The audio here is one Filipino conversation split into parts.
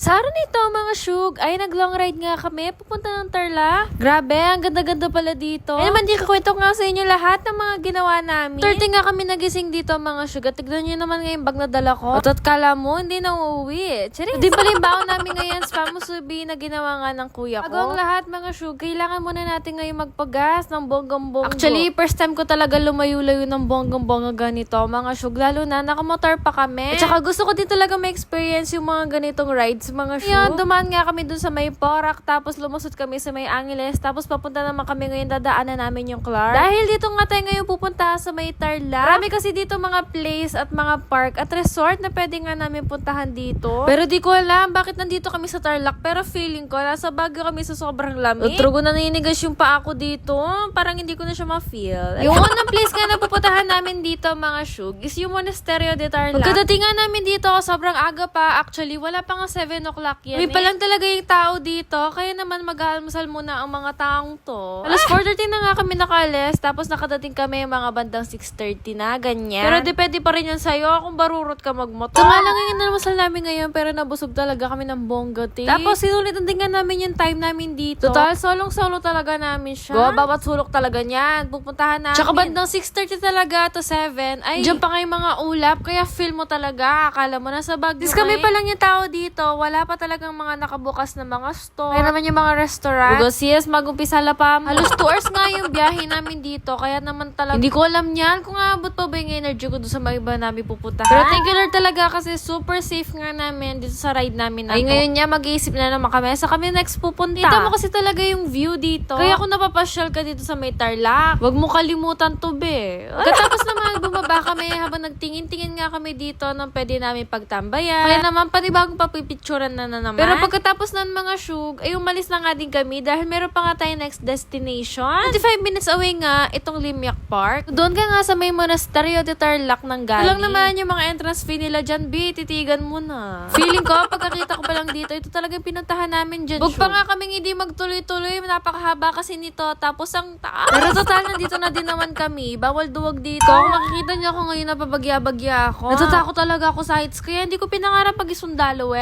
Sa araw nito mga syug, ay nag-long ride nga kami, pupunta ng Tarlac. Grabe, ang ganda-ganda pala dito. Ay naman, di kakwento nga sa inyo lahat ng mga ginawa namin. 30 nga kami nagising dito mga syug, at tignan nyo naman nga yung bag na dala ko. At kala mo, hindi na uuwi. Charing. Di pala yung baon namin ngayon, spam musubi na ginawa nga ng kuya ko. Bago ang lahat mga syug, kailangan muna natin ngayon magpagas ng bonggang-bonggo. Actually, first time ko talaga lumayo-layo ng bonggang-bongga ganito mga syug, lalo na nakamotor pa kami. At saka gusto ko din talaga ma-experience yung mga ganitong rides mga shoe. Yan, dumaan nga kami dun sa may Porac, tapos lumusot kami sa may Angeles, tapos papunta naman kami ngayon, dadaanan namin yung Clark. Dahil dito nga tayo ngayon pupunta sa may Tarlac. Marami kasi dito mga place at mga park at resort na pwede nga namin puntahan dito. Pero di ko alam bakit nandito kami sa Tarlac, pero feeling ko nasa Baguio kami sa sobrang lamig. Trugo na naninigas yung paa ko dito. Parang hindi ko na siya ma-feel. Yung unang place nga na pupuntahan namin dito mga shoe is yung Monasterio de Tarlac. Pagkadating nga namin dito, sobrang aga pa. Actually, wala pa nga 7 o'clock yan. May pa lang talaga yung tao dito, kaya naman mag-aalmusal muna ang mga taong to. Alas 4:30 na nga kami nakaalis, tapos nakadating kami mga bandang 6:30 na, ganyan. Pero depende pa rin yan sa'yo kung barurot ka magmotor. Tama lang yung almusal namin ngayon, pero nabusog talaga kami ng bongga, Tapos sinulitan din nga namin yung time namin dito. Total, solong-solo talaga namin siya. Bawat sulok talaga niyan. Pupuntahan namin. Tsaka bandang 6:30 talaga to 7, ay dyan pa nga yung mga ulap, kaya feel mo talaga. Akala mo nasa Baguio. Dis kami pa lang yung tao dito, wala pa talagang mga nakabukas na mga store. Kaya naman yung mga restaurant. Bugos, yes, mag-umpisa la pa. Halos 2 hours nga yung biyahe namin dito. Kaya naman talaga, hindi ko alam niyan kung aabot pa ba yung energy ko doon sa mga iba namin pupuntahan. Pero thank you Lord talaga kasi super safe nga namin dito sa ride namin na. Ay ngayon niya, mag-iisip na naman kami. Sa kami next pupunta. Kita mo kasi talaga yung view dito. Kaya kung napapasyal ka dito sa may Tarlac, wag mo kalimutan to be. Katapos naman bumaba kami habang nagtingin-tingin nga kami dito nang pwede namin pagtambayan. Kaya naman panibagong papipicturan na naman. Pero pagkatapos ng mga syug, ay umalis na nga din kami dahil meron pa nga tayong next destination. 25 minutes away nga itong Limyak Park. Doon ka nga sa may Monasterio de Tarlac ng galing. Lang naman yung mga entrance fee nila dyan, B, titigan mo na. Feeling ko, pagkakita ko pa lang dito, ito talaga yung pinuntahan namin dyan. Huwag pa nga kaming hindi magtuloy-tuloy, napakahaba kasi nito, tapos ang taas. Pero total, nandito na din naman kami. Bawal duwag dito. Kung makikita niyo ako ngayon, napabagya-bagya ako. Natatakot talaga ako sa heights, kaya hindi ko pinangarap pag-isundalo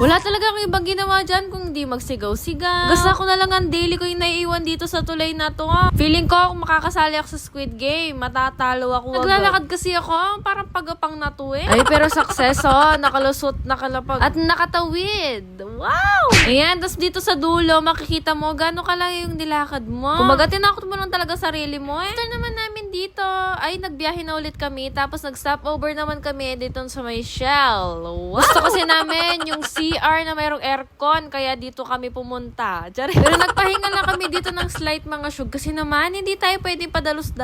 Wala talaga akong ibang ginawa dyan kung hindi magsigaw-sigaw. Gusto ko na lang ang daily ko yung naiiwan dito sa tulay na to. Feeling ko kung makakasali ako sa Squid Game, matatalo ako. Naglalakad kasi ako, parang pagapang na to Ay, pero success nakalusot, nakalapag, at nakatawid. Wow! Ayan, tapos dito sa dulo, makikita mo, gano'n ka lang yung nilakad mo. Kumbaga, tinakot mo lang talaga sarili mo After naman namin dito, ay nagbiyahe na ulit kami, tapos nag-stop over naman kami dito sa may Shell. Wow! Gusto kasi namin yung CR na mayroong aircon, kaya dito kami pumunta. Pero nagpahinga lang kami dito ng slight mga syug, kasi naman, hindi tayo pwedeng padalus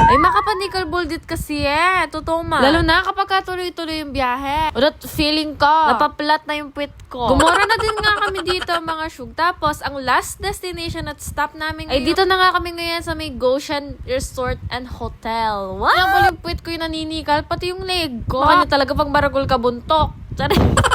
Ay, makapanikal buldit kasi Totoo man. Lalo na kapag tuloy-tuloy yung biyahe. Ulat, feeling ko, napaplat na yung puwit ko. Gumora na din nga kami dito, mga syug. Tapos, ang last destination at stop namin ngayon, ay dito na nga kami ngayon sa may Goshen Resort and Hotel. Wow! Kaya pala yung puwit ko yung naninikal, pati yung leg ko. Baka niya talaga pang baragol ka buntok.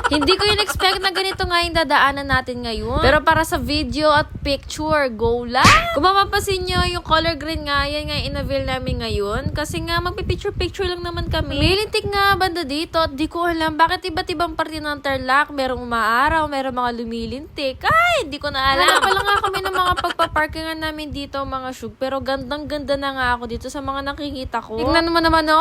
Hindi ko yun expect na ganito nga yung dadaanan natin ngayon. Pero para sa video at picture, go lang! Kung mapapansin nyo, yung color green nga, yan nga in-avail namin ngayon. Kasi nga, magpipicture-picture lang naman kami. May lintik nga banda dito at di ko alam bakit iba't ibang parte ng Tarlac. Merong umaaraw, merong mga lumilintik. Ay, di ko na alam. Wala pa lang nga kami ng mga pagpaparkingan namin dito, mga syug. Pero gandang-ganda na nga ako dito sa mga nakikita ko. Tignan mo naman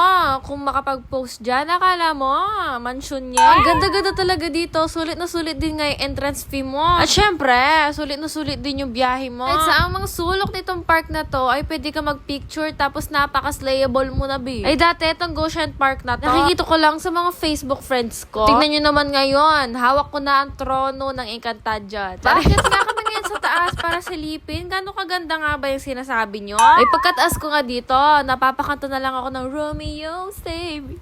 kung makapag-post dyan, akala mo, mansion niya. Ganda-ganda talaga dito. Sulit na sulit din nga yung entrance fee mo. At syempre, sulit na sulit din yung biyahe mo. At sa amang sulok nitong park na to, ay pwede ka mag-picture tapos napaka-slayable mo na, Ay dati, itong Goshen Park na to, nakikita ko lang sa mga Facebook friends ko. Tignan nyo naman ngayon, hawak ko na ang trono ng Encantadia. Bakit nga kami ngayon sa taas para silipin? Gano'ng kaganda nga ba yung sinasabi nyo? Ay pagkataas ko nga dito, napapakanta na lang ako ng Romeo, save me.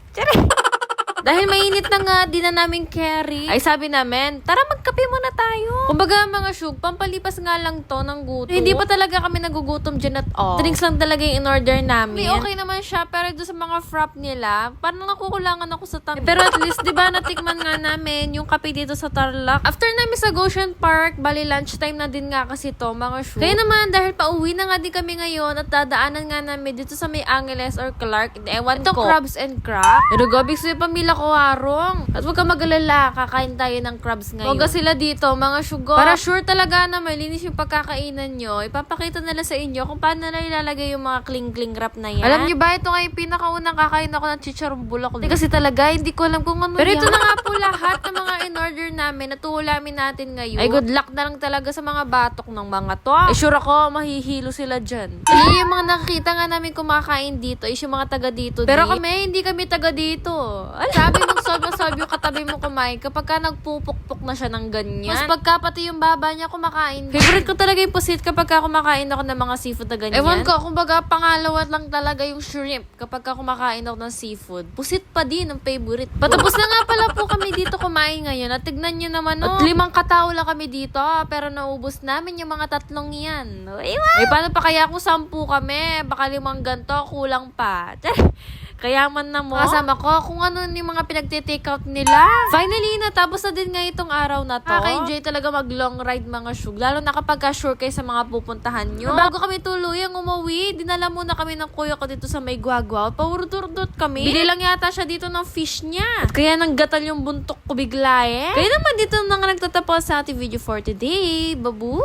Dahil mainit na nga, di na namin carry. Ay sabi namin, tara magkape muna tayo. Kumbaga mga syug, pampalipas nga lang to ng gutom. Hindi pa talaga kami nagugutom dyan at all. Drinks lang talaga yung in-order namin. May okay naman siya, pero doon sa mga frap nila, parang nakukulangan ako sa tanong. Pero at least, di ba, natikman nga namin yung kape dito sa Tarlac. After namin sa Goshen Park, bali lunchtime na din nga kasi to, mga syug. Kaya naman, dahil pauwi na nga din kami ngayon at dadaanan nga namin dito sa may Angeles or Clark, ewan ko. Ito, Crabs and Crack. Pero gabi sa pamilya lakwarong. At huwag ka mag-alala, kakain tayo ng crabs ngayon. Huwag sila dito, mga sugar. Para sure talaga na malinis yung pagkakainan nyo, ipapakita nila sa inyo kung paano na ilalagay yung mga kling-kling wrap na yan. Alam nyo ba, ito nga yung pinakaunang kakain ako ng chicharong bulak. Kasi talaga, hindi ko alam kung ano. Pero ito na nga po lahat ng mga in-order namin na tuulamin natin ngayon. Ay, good luck na lang talaga sa mga batok ng mga to. Eh, sure ako, mahihilo sila dyan. Yung mga nakikita nga namin kumakain dito is yung mga taga dito. Pero kami, hindi kami taga dito. Sabi mo, sabi yung katabi mo kumain kapag ka nagpupukpok na siya ng ganyan. Mas pagka pati yung baba niya kumakain. Favorite ko talaga yung pusit kapag ka kumakain ako ng mga seafood na ganyan. Ewan ko, kumbaga pangalawa lang talaga yung shrimp kapag ka kumakain ako ng seafood. Pusit pa din ang favorite. Patapos na nga pala po kami dito kumain ngayon. At tignan nyo naman, At 5 katao lang kami dito. Pero naubos namin yung mga 3 yan. Ay, paano pa kaya kung 10 kami? Baka 5 ganto, kulang pa. Kayaman na mo. Kasama ko kung ano yung mga pinagte-take out nila. Finally, natapos na din nga itong araw na to. Nakaka-enjoy talaga mag-long ride mga syug. Lalo na kapag sure kayo sa mga pupuntahan nyo. Bago kami tuluyang umuwi, dinala muna kami ng kuya ko dito sa may Guagua. Paurudurdot kami. Bili lang yata siya dito ng fish niya. At kaya nanggatal yung buntok ko bigla eh. Kaya naman dito na nga nagtatapos sa ating video for today. Babu!